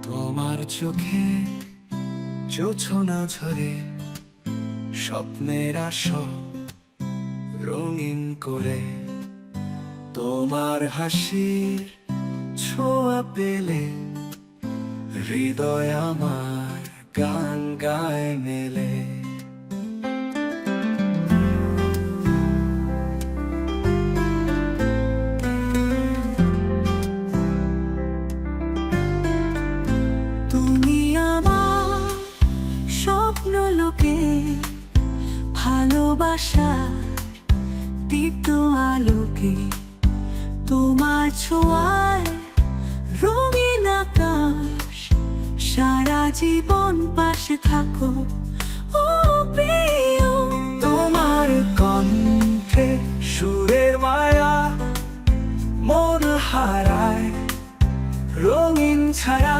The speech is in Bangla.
তোমার চোখে জোছনা ঝরে স্বপ্নের আসর রঙিন করে, তোমার হাসির ছোঁয়া পেলে হৃদয় আমার গান গায় মেলে। তুমি আমার স্বপ্ন লোকে ভালোবাসা দীপ্ত আলোকে, তোমার ছোঁয়ায় রঙিন আকাশ, সারা জীবন পাশে থাকো ও প্রিয়। তোমার কণ্ঠে সুরের মায়া মন হারায়, রঙিন ছায়া